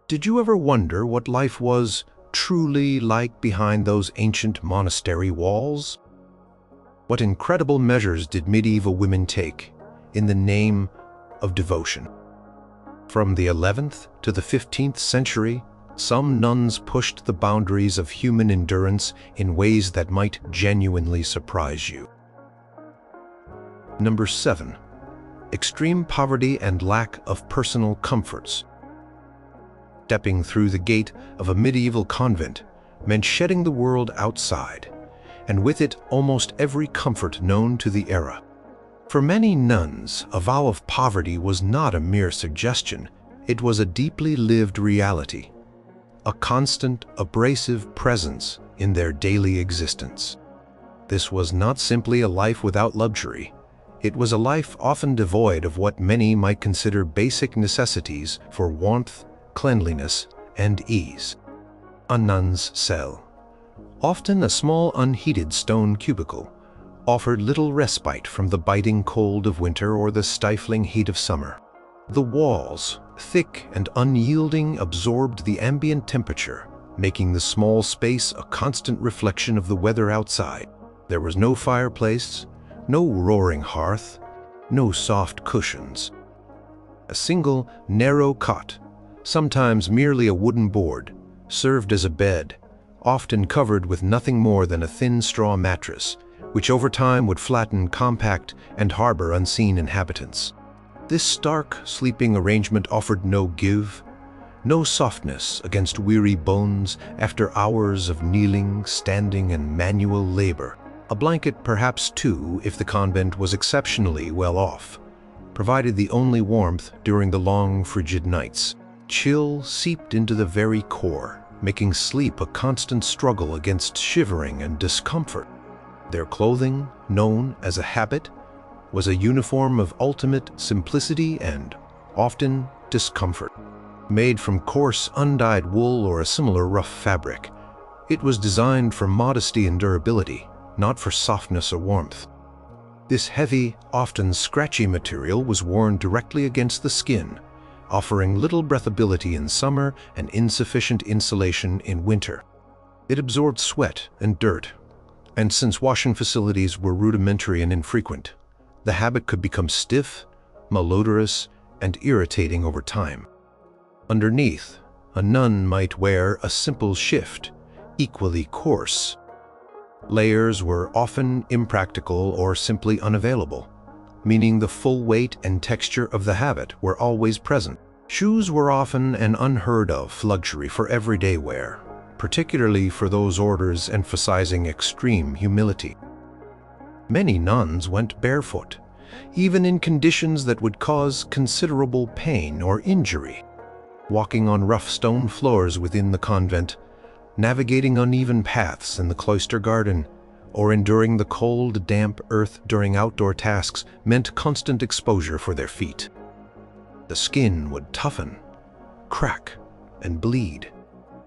Did you ever wonder what life was truly like behind those ancient monastery walls? What incredible measures did medieval women take in the name of devotion? From the 11th to the 15th century, some nuns pushed the boundaries of human endurance in ways that might genuinely surprise you. Number 7. Extreme poverty and lack of personal comforts. Stepping through the gate of a medieval convent meant shedding the world outside, and with it almost every comfort known to the era. For many nuns, a vow of poverty was not a mere suggestion, it was a deeply lived reality, a constant, abrasive presence in their daily existence. This was not simply a life without luxury. It was a life often devoid of what many might consider basic necessities for warmth, cleanliness, and ease. A nun's cell, often a small unheated stone cubicle, offered little respite from the biting cold of winter or the stifling heat of summer. The walls, thick and unyielding, absorbed the ambient temperature, making the small space a constant reflection of the weather outside. There was no fireplace, no roaring hearth, no soft cushions. A single, narrow cot, sometimes merely a wooden board, served as a bed, often covered with nothing more than a thin straw mattress, which over time would flatten, compact, and harbor unseen inhabitants. This stark, sleeping arrangement offered no give, no softness against weary bones after hours of kneeling, standing, and manual labor. A blanket, perhaps two, if the convent was exceptionally well off, provided the only warmth during the long, frigid nights. Chill seeped into the very core, making sleep a constant struggle against shivering and discomfort. Their clothing, known as a habit, was a uniform of ultimate simplicity and, often, discomfort. Made from coarse, undyed wool or a similar rough fabric, it was designed for modesty and durability, not for softness or warmth. This heavy, often scratchy material was worn directly against the skin, offering little breathability in summer and insufficient insulation in winter. It absorbed sweat and dirt, and since washing facilities were rudimentary and infrequent, the habit could become stiff, malodorous, and irritating over time. Underneath, a nun might wear a simple shift, equally coarse. Layers were often impractical or simply unavailable, meaning the full weight and texture of the habit were always present. Shoes were often an unheard-of luxury for everyday wear, particularly for those orders emphasizing extreme humility. Many nuns went barefoot, even in conditions that would cause considerable pain or injury. Walking on rough stone floors within the convent, navigating uneven paths in the cloister garden, or enduring the cold, damp earth during outdoor tasks meant constant exposure for their feet. The skin would toughen, crack, and bleed,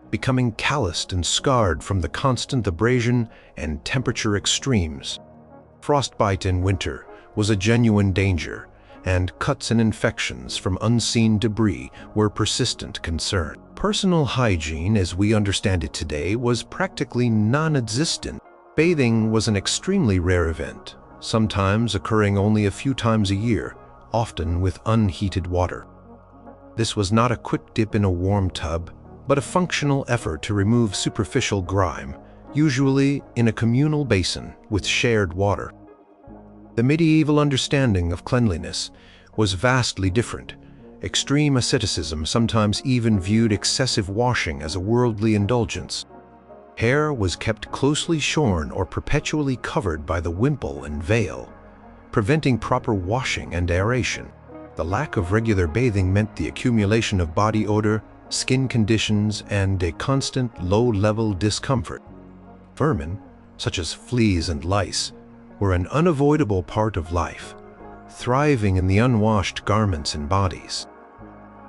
becoming calloused and scarred from the constant abrasion and temperature extremes. Frostbite in winter was a genuine danger, and cuts and infections from unseen debris were persistent concern. Personal hygiene, as we understand it today, was practically non-existent. Bathing was an extremely rare event, sometimes occurring only a few times a year, often with unheated water. This was not a quick dip in a warm tub, but a functional effort to remove superficial grime, usually in a communal basin with shared water. The medieval understanding of cleanliness was vastly different. Extreme asceticism sometimes even viewed excessive washing as a worldly indulgence. Hair was kept closely shorn or perpetually covered by the wimple and veil, preventing proper washing and aeration. The lack of regular bathing meant the accumulation of body odor, skin conditions, and a constant low-level discomfort. Vermin, such as fleas and lice, were an unavoidable part of life, thriving in the unwashed garments and bodies.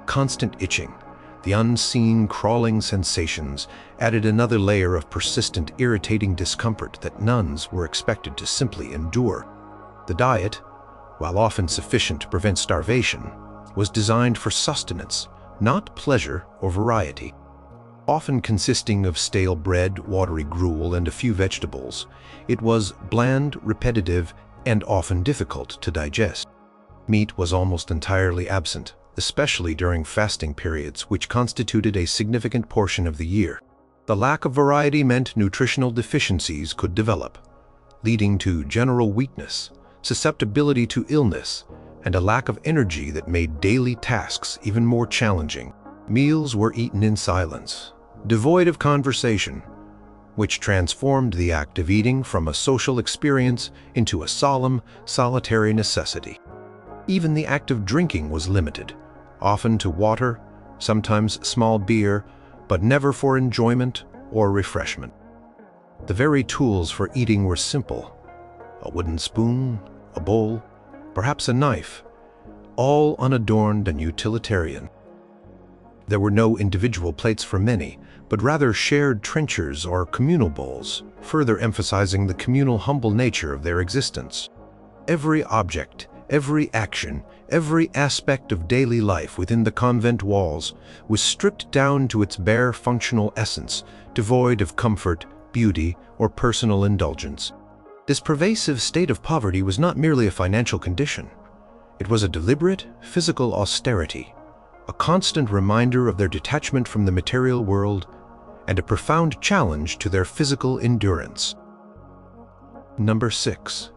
Constant itching, the unseen crawling sensations, added another layer of persistent, irritating discomfort that nuns were expected to simply endure. The diet, while often sufficient to prevent starvation, was designed for sustenance, not pleasure or variety. Often consisting of stale bread, watery gruel, and a few vegetables, it was bland, repetitive, and often difficult to digest. Meat was almost entirely absent, especially during fasting periods, which constituted a significant portion of the year. The lack of variety meant nutritional deficiencies could develop, leading to general weakness, susceptibility to illness, and a lack of energy that made daily tasks even more challenging. Meals were eaten in silence, devoid of conversation, which transformed the act of eating from a social experience into a solemn, solitary necessity. Even the act of drinking was limited, often to water, sometimes small beer, but never for enjoyment or refreshment. The very tools for eating were simple: a wooden spoon, a bowl, perhaps a knife, all unadorned and utilitarian. There were no individual plates for many, but rather shared trenchers or communal bowls, further emphasizing the communal, humble nature of their existence. Every object, every action, every aspect of daily life within the convent walls was stripped down to its bare functional essence, devoid of comfort, beauty, or personal indulgence. This pervasive state of poverty was not merely a financial condition. It was a deliberate, physical austerity, a constant reminder of their detachment from the material world, and a profound challenge to their physical endurance. Number 6.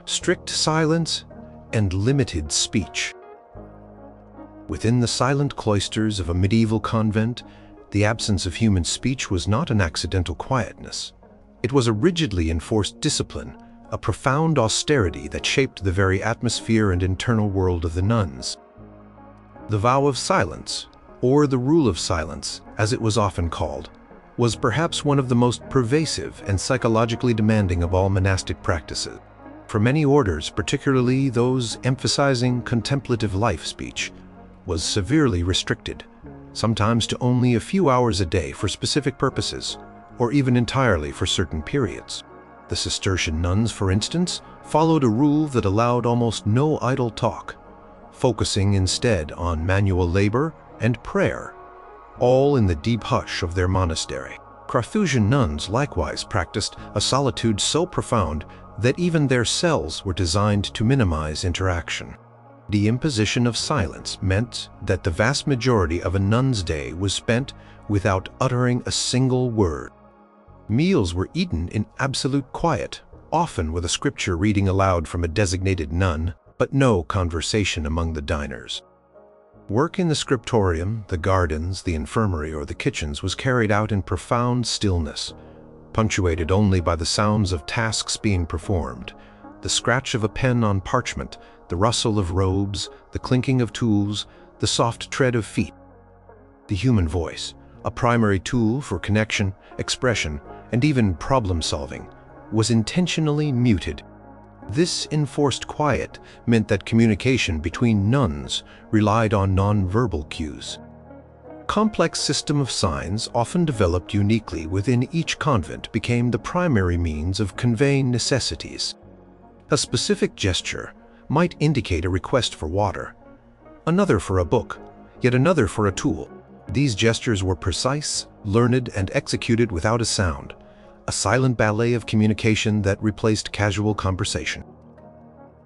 Strict silence and limited speech. Within the silent cloisters of a medieval convent, the absence of human speech was not an accidental quietness. It was a rigidly enforced discipline, a profound austerity that shaped the very atmosphere and internal world of the nuns. The vow of silence, or the rule of silence, as it was often called, was perhaps one of the most pervasive and psychologically demanding of all monastic practices. For many orders, particularly those emphasizing contemplative life, speech was severely restricted, sometimes to only a few hours a day for specific purposes, or even entirely for certain periods. The Cistercian nuns, for instance, followed a rule that allowed almost no idle talk, focusing instead on manual labor and prayer, all in the deep hush of their monastery. Carthusian nuns likewise practiced a solitude so profound that even their cells were designed to minimize interaction. The imposition of silence meant that the vast majority of a nun's day was spent without uttering a single word. Meals were eaten in absolute quiet, often with a scripture reading aloud from a designated nun, but no conversation among the diners. Work in the scriptorium, the gardens, the infirmary, or the kitchens was carried out in profound stillness, punctuated only by the sounds of tasks being performed, the scratch of a pen on parchment, the rustle of robes, the clinking of tools, the soft tread of feet. The human voice, a primary tool for connection, expression, and even problem-solving, was intentionally muted. This enforced quiet meant that communication between nuns relied on non-verbal cues. Complex system of signs, often developed uniquely within each convent, became the primary means of conveying necessities. A specific gesture might indicate a request for water, another for a book, yet another for a tool. These gestures were precise, learned, and executed without a sound, a silent ballet of communication that replaced casual conversation.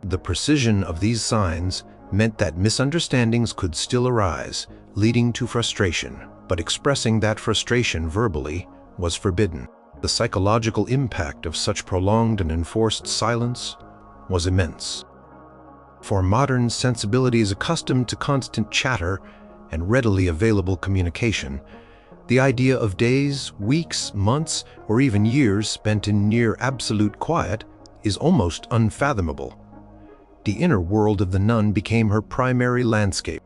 The precision of these signs meant that misunderstandings could still arise, leading to frustration, but expressing that frustration verbally was forbidden. The psychological impact of such prolonged and enforced silence was immense. For modern sensibilities accustomed to constant chatter and readily available communication, the idea of days, weeks, months, or even years spent in near absolute quiet is almost unfathomable. The inner world of the nun became her primary landscape.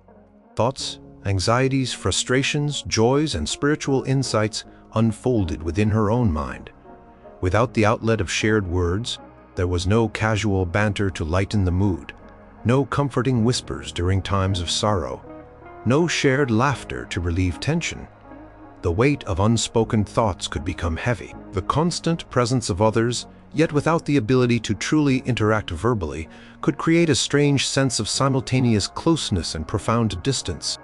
Thoughts, anxieties, frustrations, joys, and spiritual insights unfolded within her own mind. Without the outlet of shared words, there was no casual banter to lighten the mood, no comforting whispers during times of sorrow, no shared laughter to relieve tension. The weight of unspoken thoughts could become heavy. The constant presence of others, yet without the ability to truly interact verbally, could create a strange sense of simultaneous closeness and profound distance.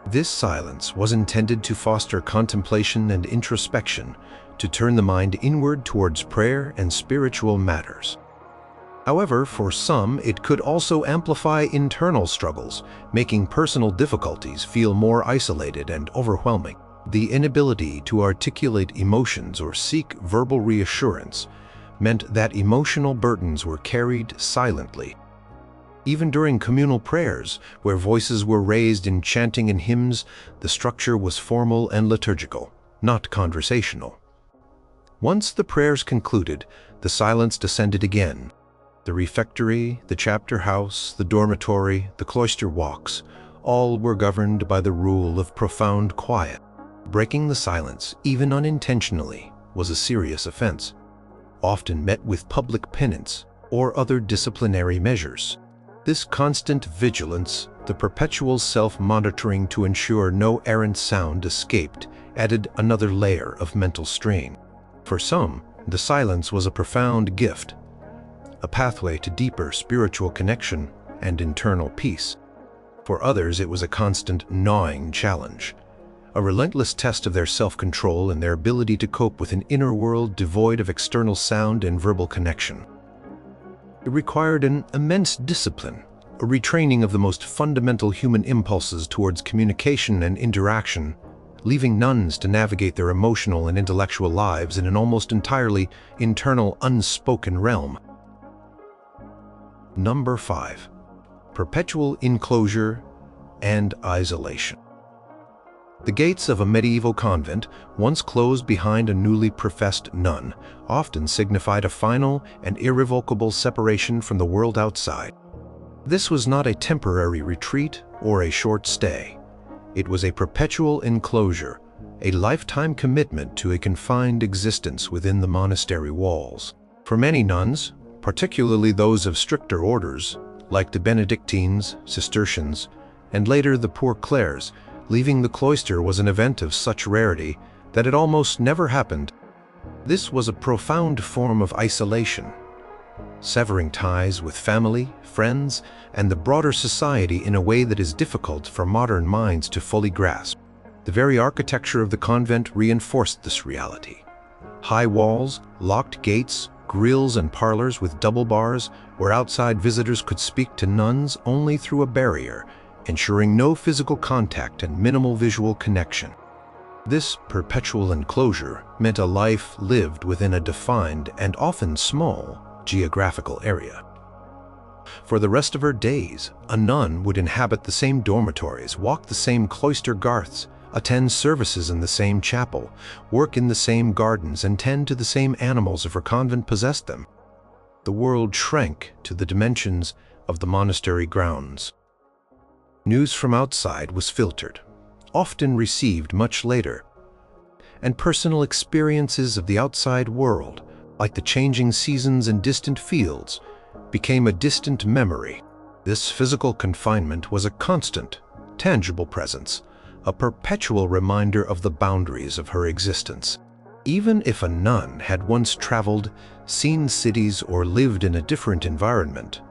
This silence was intended to foster contemplation and introspection, to turn the mind inward towards prayer and spiritual matters. However, for some, it could also amplify internal struggles, making personal difficulties feel more isolated and overwhelming. The inability to articulate emotions or seek verbal reassurance meant that emotional burdens were carried silently. Even during communal prayers, where voices were raised in chanting and hymns, the structure was formal and liturgical, not conversational. Once the prayers concluded, the silence descended again. The refectory, the chapter house, the dormitory, the cloister walks, all were governed by the rule of profound quiet. Breaking the silence, even unintentionally, was a serious offense, often met with public penance or other disciplinary measures. This constant vigilance, the perpetual self-monitoring to ensure no errant sound escaped, added another layer of mental strain. For some, the silence was a profound gift, a pathway to deeper spiritual connection and internal peace. For others, it was a constant gnawing challenge, a relentless test of their self-control and their ability to cope with an inner world devoid of external sound and verbal connection. It required an immense discipline, a retraining of the most fundamental human impulses towards communication and interaction, leaving nuns to navigate their emotional and intellectual lives in an almost entirely internal, unspoken realm. Number 5. Perpetual enclosure and isolation. The gates of a medieval convent, once closed behind a newly professed nun, often signified a final and irrevocable separation from the world outside. This was not a temporary retreat or a short stay. It was a perpetual enclosure, a lifetime commitment to a confined existence within the monastery walls. For many nuns, particularly those of stricter orders, like the Benedictines, Cistercians, and later the Poor Clares, leaving the cloister was an event of such rarity that it almost never happened. This was a profound form of isolation, severing ties with family, friends, and the broader society in a way that is difficult for modern minds to fully grasp. The very architecture of the convent reinforced this reality. High walls, locked gates, grilles and parlors with double bars where outside visitors could speak to nuns only through a barrier, ensuring no physical contact and minimal visual connection. This perpetual enclosure meant a life lived within a defined and often small geographical area. For the rest of her days, a nun would inhabit the same dormitories, walk the same cloister garths, attend services in the same chapel, work in the same gardens, and tend to the same animals if her convent possessed them. The world shrank to the dimensions of the monastery grounds. News from outside was filtered, often received much later, and personal experiences of the outside world, like the changing seasons and distant fields, became a distant memory. This physical confinement was a constant, tangible presence, a perpetual reminder of the boundaries of her existence. Even if a nun had once traveled, seen cities, or lived in a different environment,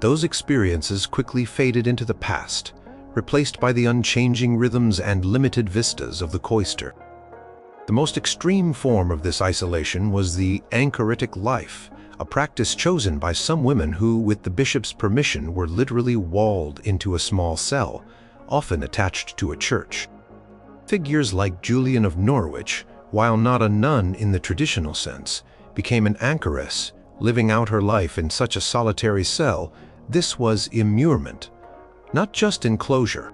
those experiences quickly faded into the past, replaced by the unchanging rhythms and limited vistas of the cloister. The most extreme form of this isolation was the anchoritic life, a practice chosen by some women who, with the bishop's permission, were literally walled into a small cell, often attached to a church. Figures like Julian of Norwich, while not a nun in the traditional sense, became an anchoress, living out her life in such a solitary cell. This was immurement, not just enclosure.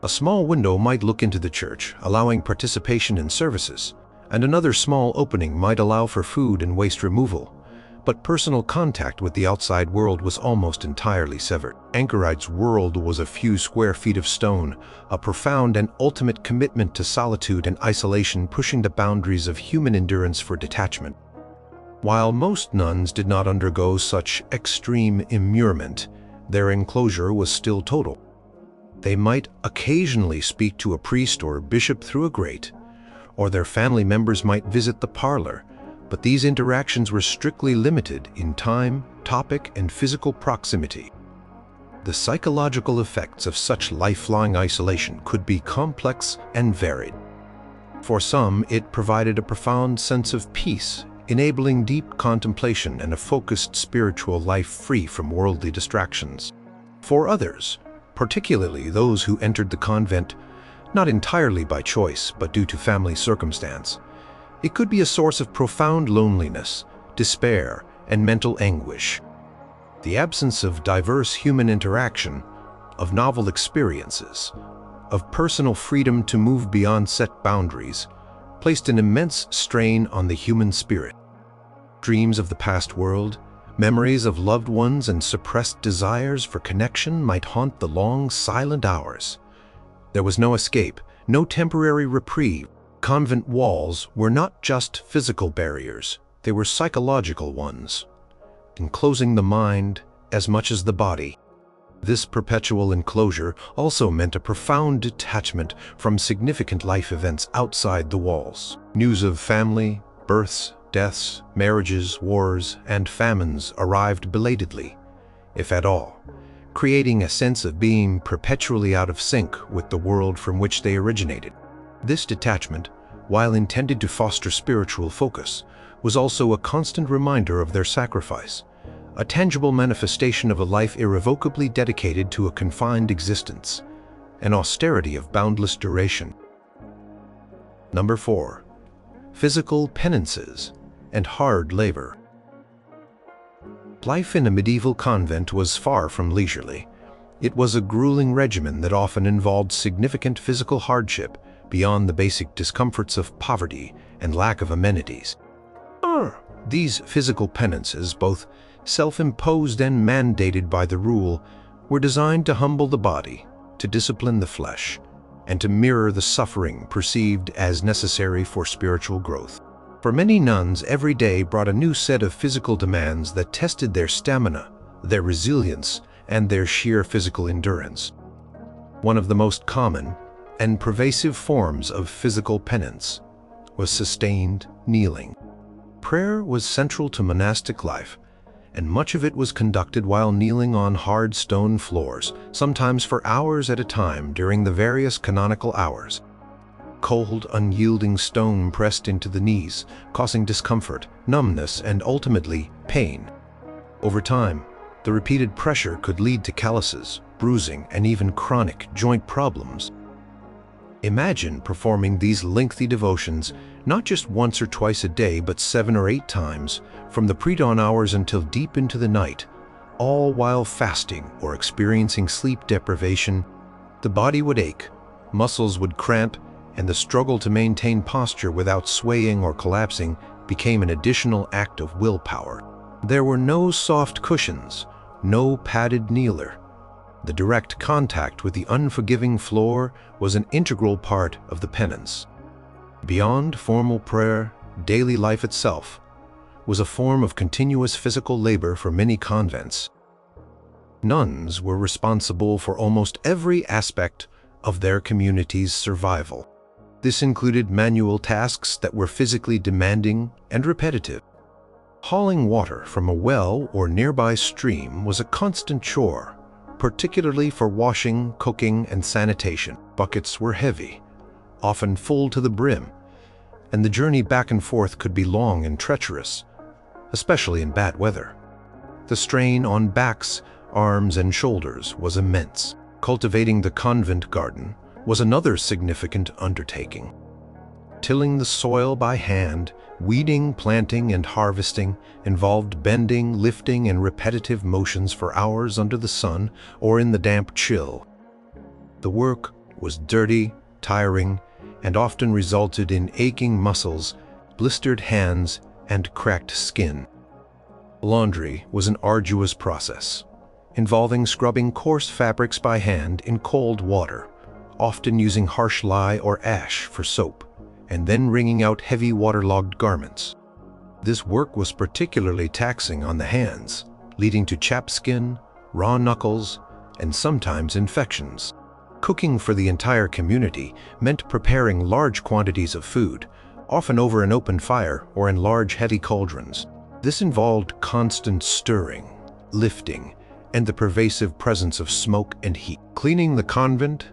A small window might look into the church, allowing participation in services, and another small opening might allow for food and waste removal. But personal contact with the outside world was almost entirely severed. Anchorite's world was a few square feet of stone, a profound and ultimate commitment to solitude and isolation, pushing the boundaries of human endurance for detachment. While most nuns did not undergo such extreme immurement, their enclosure was still total. They might occasionally speak to a priest or bishop through a grate, or their family members might visit the parlor, but these interactions were strictly limited in time, topic, and physical proximity. The psychological effects of such lifelong isolation could be complex and varied. For some, it provided a profound sense of peace, enabling deep contemplation and a focused spiritual life free from worldly distractions. For others, particularly those who entered the convent not entirely by choice but due to family circumstance, it could be a source of profound loneliness, despair, and mental anguish. The absence of diverse human interaction, of novel experiences, of personal freedom to move beyond set boundaries, placed an immense strain on the human spirit. Dreams of the past world, memories of loved ones, and suppressed desires for connection might haunt the long, silent hours. There was no escape, no temporary reprieve. Convent walls were not just physical barriers, they were psychological ones, enclosing the mind as much as the body. This perpetual enclosure also meant a profound detachment from significant life events outside the walls. News of family, births, deaths, marriages, wars, and famines arrived belatedly, if at all, creating a sense of being perpetually out of sync with the world from which they originated. This detachment, while intended to foster spiritual focus, was also a constant reminder of their sacrifice, a tangible manifestation of a life irrevocably dedicated to a confined existence, an austerity of boundless duration. Number 4. Physical penances and hard labor. Life in a medieval convent was far from leisurely. It was a grueling regimen that often involved significant physical hardship beyond the basic discomforts of poverty and lack of amenities. These physical penances, both self-imposed and mandated by the rule, were designed to humble the body, to discipline the flesh, and to mirror the suffering perceived as necessary for spiritual growth. For many nuns, every day brought a new set of physical demands that tested their stamina, their resilience, and their sheer physical endurance. One of the most common and pervasive forms of physical penance was sustained kneeling. Prayer was central to monastic life, and much of it was conducted while kneeling on hard stone floors, sometimes for hours at a time during the various canonical hours. Cold, unyielding stone pressed into the knees, causing discomfort, numbness, and ultimately pain. Over time, the repeated pressure could lead to calluses, bruising, and even chronic joint problems. Imagine performing these lengthy devotions not just once or twice a day, but 7 or 8 times, from the pre-dawn hours until deep into the night, all while fasting or experiencing sleep deprivation. The body would ache, muscles would cramp, and the struggle to maintain posture without swaying or collapsing became an additional act of willpower. There were no soft cushions, no padded kneeler. The direct contact with the unforgiving floor was an integral part of the penance. Beyond formal prayer, daily life itself was a form of continuous physical labor for many convents. Nuns were responsible for almost every aspect of their community's survival. This included manual tasks that were physically demanding and repetitive. Hauling water from a well or nearby stream was a constant chore, particularly for washing, cooking, and sanitation. Buckets were heavy, often full to the brim, and the journey back and forth could be long and treacherous, especially in bad weather. The strain on backs, arms, and shoulders was immense. Cultivating the convent garden was another significant undertaking. Tilling the soil by hand, weeding, planting, and harvesting involved bending, lifting, and repetitive motions for hours under the sun or in the damp chill. The work was dirty, tiring, and often resulted in aching muscles, blistered hands, and cracked skin. Laundry was an arduous process, involving scrubbing coarse fabrics by hand in cold water, often using harsh lye or ash for soap, and then wringing out heavy waterlogged garments. This work was particularly taxing on the hands, leading to chapped skin, raw knuckles, and sometimes infections. Cooking for the entire community meant preparing large quantities of food, often over an open fire or in large heavy cauldrons. This involved constant stirring, lifting, and the pervasive presence of smoke and heat. Cleaning the convent,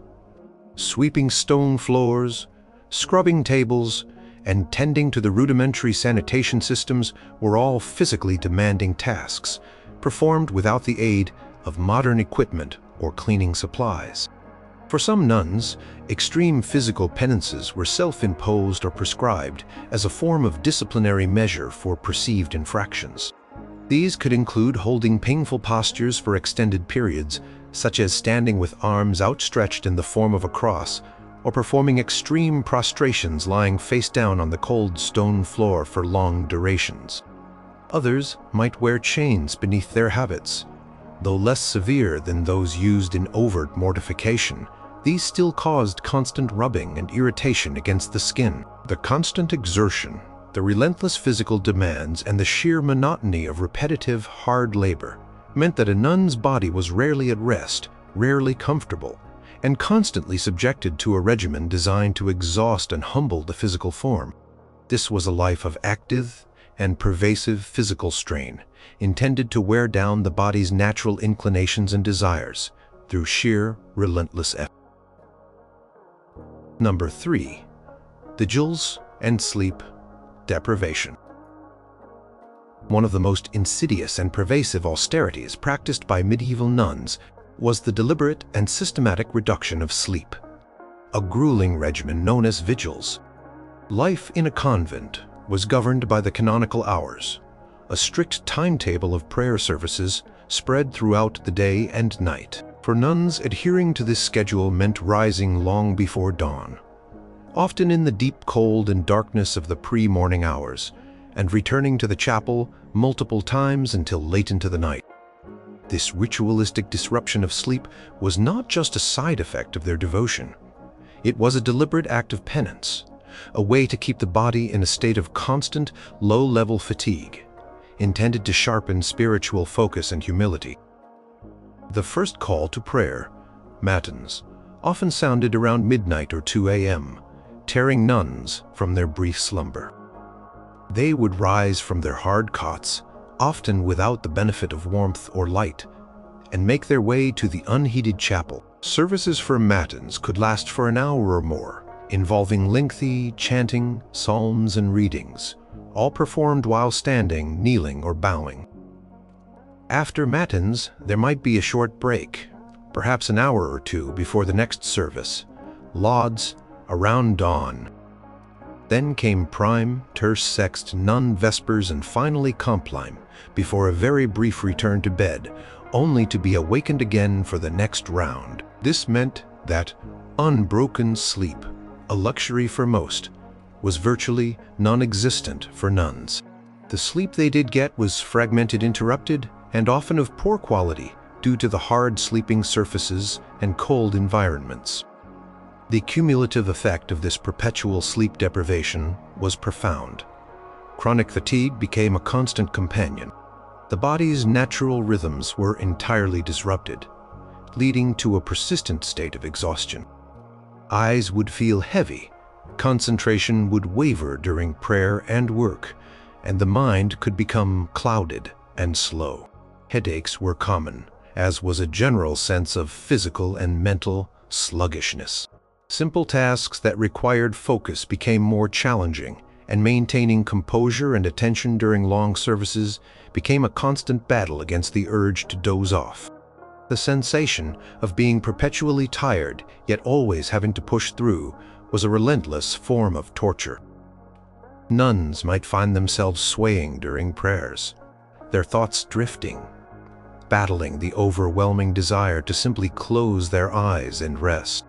sweeping stone floors, scrubbing tables, and tending to the rudimentary sanitation systems were all physically demanding tasks, performed without the aid of modern equipment or cleaning supplies. For some nuns, extreme physical penances were self-imposed or prescribed as a form of disciplinary measure for perceived infractions. These could include holding painful postures for extended periods, such as standing with arms outstretched in the form of a cross, or performing extreme prostrations lying face down on the cold stone floor for long durations. Others might wear chains beneath their habits. Though less severe than those used in overt mortification, these still caused constant rubbing and irritation against the skin. The constant exertion, the relentless physical demands, and the sheer monotony of repetitive, hard labor meant that a nun's body was rarely at rest, rarely comfortable, and constantly subjected to a regimen designed to exhaust and humble the physical form. This was a life of active and pervasive physical strain, intended to wear down the body's natural inclinations and desires through sheer, relentless effort. Number 3. Vigils and sleep deprivation. One of the most insidious and pervasive austerities practiced by medieval nuns was the deliberate and systematic reduction of sleep, a grueling regimen known as vigils. Life in a convent was governed by the canonical hours, a strict timetable of prayer services spread throughout the day and night. For nuns, adhering to this schedule meant rising long before dawn, often in the deep cold and darkness of the pre-morning hours, and returning to the chapel multiple times until late into the night. This ritualistic disruption of sleep was not just a side effect of their devotion. It was a deliberate act of penance, a way to keep the body in a state of constant, low-level fatigue, intended to sharpen spiritual focus and humility. The first call to prayer, matins, often sounded around midnight or 2 a.m., tearing nuns from their brief slumber. They would rise from their hard cots, often without the benefit of warmth or light, and make their way to the unheated chapel. Services for matins could last for an hour or more, involving lengthy chanting, psalms, and readings, all performed while standing, kneeling, or bowing. After matins, there might be a short break, perhaps an hour or two before the next service, lauds, around dawn. Then came prime, terce sext, nun vespers, and finally complime, before a very brief return to bed, only to be awakened again for the next round. This meant that unbroken sleep, a luxury for most, was virtually non-existent for nuns. The sleep they did get was fragmented, interrupted, and often of poor quality due to the hard sleeping surfaces and cold environments. The cumulative effect of this perpetual sleep deprivation was profound. Chronic fatigue became a constant companion. The body's natural rhythms were entirely disrupted, leading to a persistent state of exhaustion. Eyes would feel heavy, concentration would waver during prayer and work, and the mind could become clouded and slow. Headaches were common, as was a general sense of physical and mental sluggishness. Simple tasks that required focus became more challenging, and maintaining composure and attention during long services became a constant battle against the urge to doze off. The sensation of being perpetually tired, yet always having to push through, was a relentless form of torture. Nuns might find themselves swaying during prayers, their thoughts drifting, battling the overwhelming desire to simply close their eyes and rest.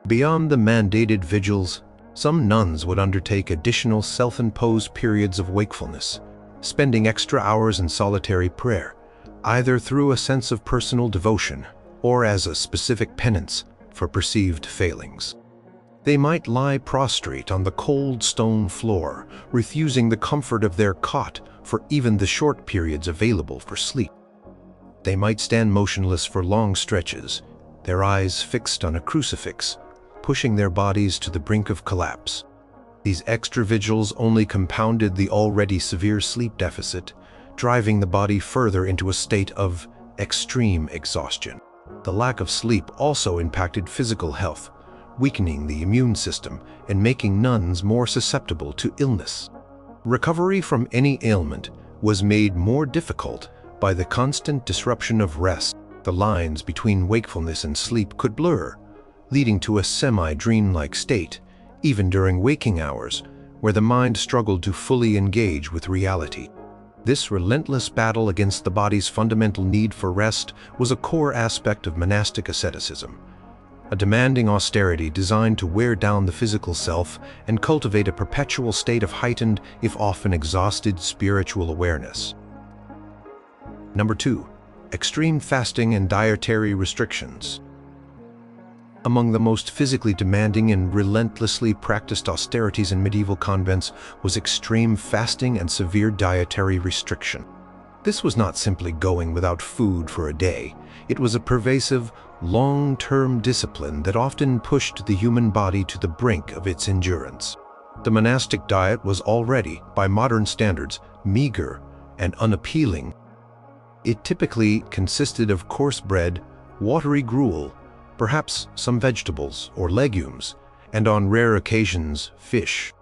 Beyond the mandated vigils, some nuns would undertake additional self-imposed periods of wakefulness, spending extra hours in solitary prayer, either through a sense of personal devotion or as a specific penance for perceived failings. They might lie prostrate on the cold stone floor, refusing the comfort of their cot for even the short periods available for sleep. They might stand motionless for long stretches, their eyes fixed on a crucifix, pushing their bodies to the brink of collapse. These extra vigils only compounded the already severe sleep deficit, driving the body further into a state of extreme exhaustion. The lack of sleep also impacted physical health, weakening the immune system and making nuns more susceptible to illness. Recovery from any ailment was made more difficult by the constant disruption of rest. The lines between wakefulness and sleep could blur, leading to a semi-dreamlike state, even during waking hours, where the mind struggled to fully engage with reality. This relentless battle against the body's fundamental need for rest was a core aspect of monastic asceticism, a demanding austerity designed to wear down the physical self and cultivate a perpetual state of heightened, if often exhausted, spiritual awareness. Number 2. Extreme fasting and dietary restrictions. Among the most physically demanding and relentlessly practiced austerities in medieval convents was extreme fasting and severe dietary restriction. This was not simply going without food for a day. It was a pervasive, long-term discipline that often pushed the human body to the brink of its endurance. The monastic diet was already, by modern standards, meager and unappealing. It typically consisted of coarse bread, watery gruel, perhaps some vegetables or legumes, and on rare occasions, fish.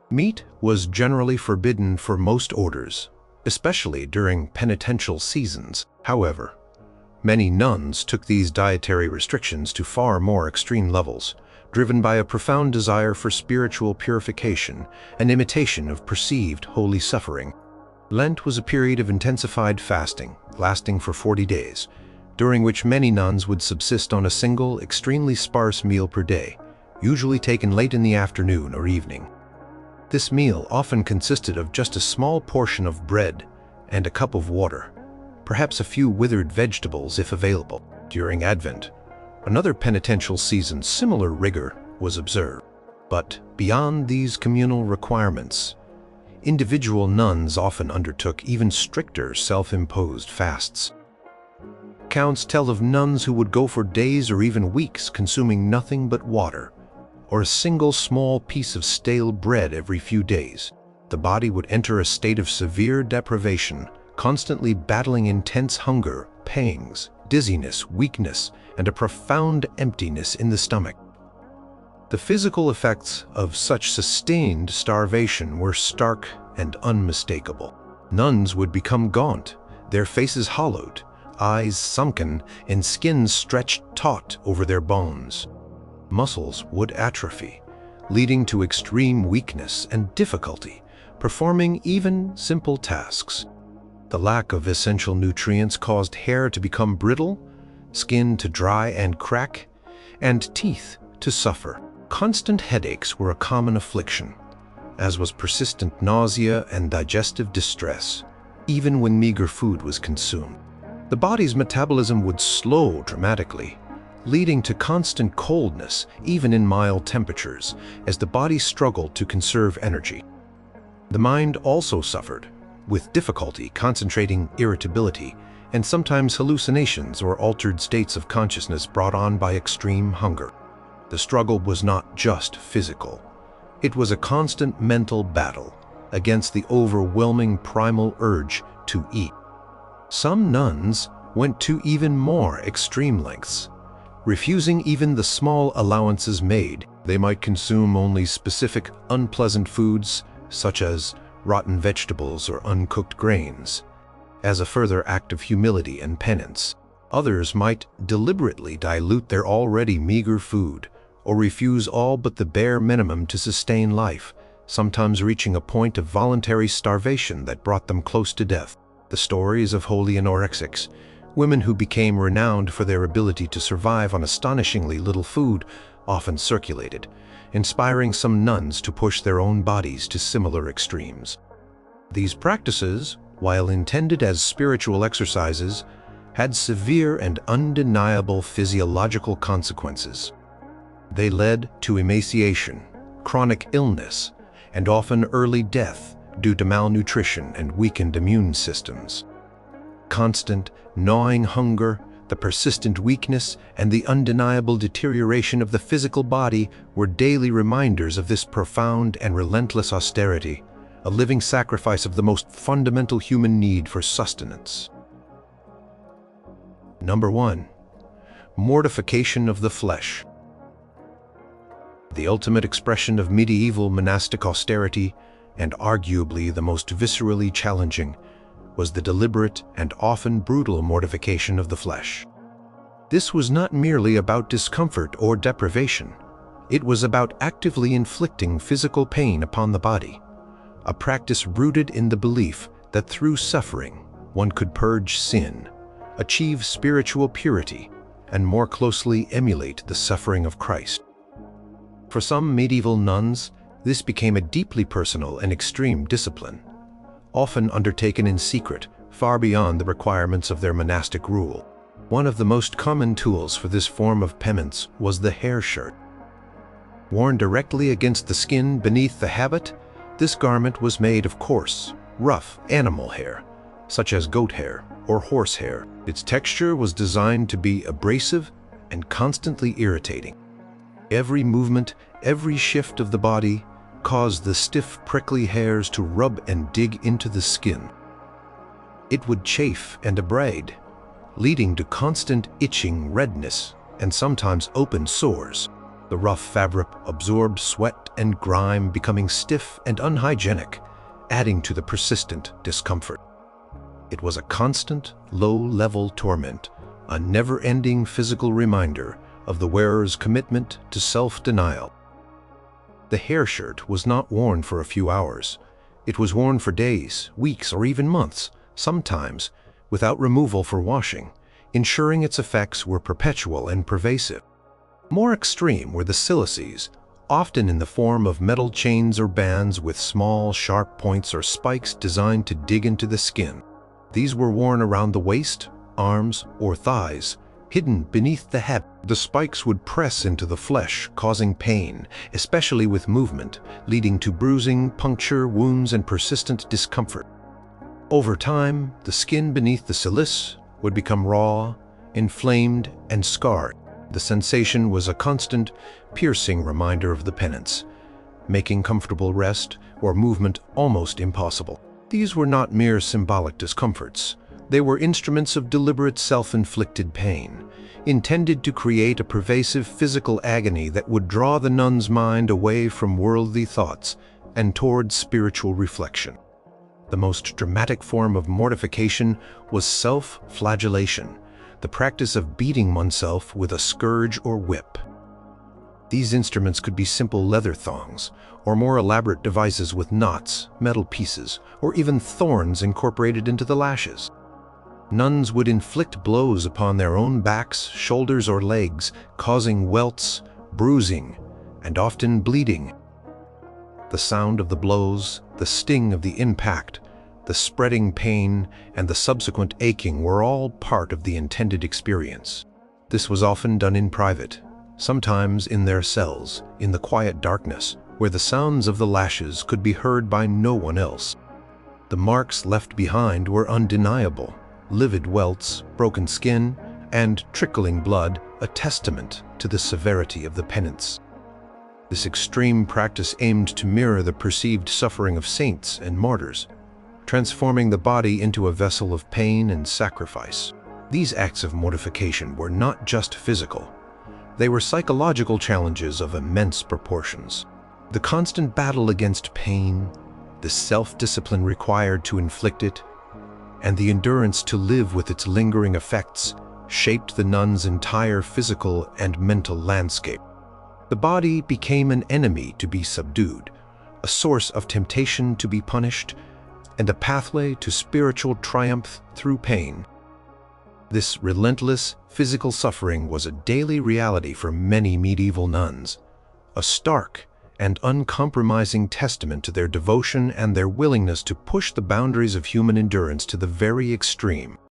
Meat was generally forbidden for most orders, especially during penitential seasons. However, many nuns took these dietary restrictions to far more extreme levels, driven by a profound desire for spiritual purification and imitation of perceived holy suffering. Lent was a period of intensified fasting, lasting for 40 days, during which many nuns would subsist on a single, extremely sparse meal per day, usually taken late in the afternoon or evening. This meal often consisted of just a small portion of bread and a cup of water, perhaps a few withered vegetables if available. During Advent, another penitential season, similar rigor was observed. But beyond these communal requirements, individual nuns often undertook even stricter self-imposed fasts. Accounts tell of nuns who would go for days or even weeks consuming nothing but water, or a single small piece of stale bread every few days. The body would enter a state of severe deprivation, constantly battling intense hunger, pangs, dizziness, weakness, and a profound emptiness in the stomach. The physical effects of such sustained starvation were stark and unmistakable. Nuns would become gaunt, their faces hollowed, eyes sunken, and skin stretched taut over their bones. Muscles would atrophy, leading to extreme weakness and difficulty performing even simple tasks. The lack of essential nutrients caused hair to become brittle, skin to dry and crack, and teeth to suffer. Constant headaches were a common affliction, as was persistent nausea and digestive distress, even when meager food was consumed. The body's metabolism would slow dramatically, leading to constant coldness even in mild temperatures, as the body struggled to conserve energy. The mind also suffered, with difficulty concentrating, irritability, and sometimes hallucinations or altered states of consciousness brought on by extreme hunger. The struggle was not just physical. It was a constant mental battle against the overwhelming primal urge to eat. Some nuns went to even more extreme lengths, refusing even the small allowances made. They might consume only specific unpleasant foods, such as rotten vegetables or uncooked grains, as a further act of humility and penance. Others might deliberately dilute their already meager food, or refuse all but the bare minimum to sustain life, sometimes reaching a point of voluntary starvation that brought them close to death. The stories of holy anorexics, women who became renowned for their ability to survive on astonishingly little food, often circulated, inspiring some nuns to push their own bodies to similar extremes. These practices, while intended as spiritual exercises, had severe and undeniable physiological consequences. They led to emaciation, chronic illness, and often early death due to malnutrition and weakened immune systems. Constant, gnawing hunger, the persistent weakness, and the undeniable deterioration of the physical body were daily reminders of this profound and relentless austerity, a living sacrifice of the most fundamental human need for sustenance. Number 1. Mortification of the flesh. The ultimate expression of medieval monastic austerity, and arguably the most viscerally challenging, was the deliberate and often brutal mortification of the flesh. This was not merely about discomfort or deprivation. It was about actively inflicting physical pain upon the body, a practice rooted in the belief that through suffering one could purge sin, achieve spiritual purity, and more closely emulate the suffering of Christ. For some medieval nuns, this became a deeply personal and extreme discipline, often undertaken in secret, far beyond the requirements of their monastic rule. One of the most common tools for this form of penance was the hair shirt. Worn directly against the skin beneath the habit, this garment was made of coarse, rough animal hair, such as goat hair or horse hair. Its texture was designed to be abrasive and constantly irritating. Every movement, every shift of the body caused the stiff, prickly hairs to rub and dig into the skin. It would chafe and abrade, leading to constant itching, redness, and sometimes open sores. The rough fabric absorbed sweat and grime, becoming stiff and unhygienic, adding to the persistent discomfort. It was a constant, low-level torment, a never-ending physical reminder of the wearer's commitment to self-denial. The hair shirt was not worn for a few hours. It was worn for days, weeks, or even months, sometimes without removal for washing, ensuring its effects were perpetual and pervasive. More extreme were the cilices, often in the form of metal chains or bands with small, sharp points or spikes designed to dig into the skin. These were worn around the waist, arms, or thighs, hidden beneath the habit. The spikes would press into the flesh, causing pain, especially with movement, leading to bruising, puncture, wounds, and persistent discomfort. Over time, the skin beneath the cilice would become raw, inflamed, and scarred. The sensation was a constant, piercing reminder of the penance, making comfortable rest or movement almost impossible. These were not mere symbolic discomforts. They were instruments of deliberate self-inflicted pain, intended to create a pervasive physical agony that would draw the nun's mind away from worldly thoughts and toward spiritual reflection. The most dramatic form of mortification was self-flagellation, the practice of beating oneself with a scourge or whip. These instruments could be simple leather thongs, or more elaborate devices with knots, metal pieces, or even thorns incorporated into the lashes. Nuns would inflict blows upon their own backs, shoulders, or legs, causing welts, bruising, and often bleeding. The sound of the blows, the sting of the impact, the spreading pain, and the subsequent aching were all part of the intended experience. This was often done in private, sometimes in their cells, in the quiet darkness, where the sounds of the lashes could be heard by no one else. The marks left behind were undeniable: livid welts, broken skin, and trickling blood, a testament to the severity of the penance. This extreme practice aimed to mirror the perceived suffering of saints and martyrs, transforming the body into a vessel of pain and sacrifice. These acts of mortification were not just physical. They were psychological challenges of immense proportions. The constant battle against pain, the self-discipline required to inflict it, and the endurance to live with its lingering effects shaped the nun's entire physical and mental landscape. The body became an enemy to be subdued, a source of temptation to be punished, and a pathway to spiritual triumph through pain. This relentless physical suffering was a daily reality for many medieval nuns, a stark and uncompromising testament to their devotion and their willingness to push the boundaries of human endurance to the very extreme.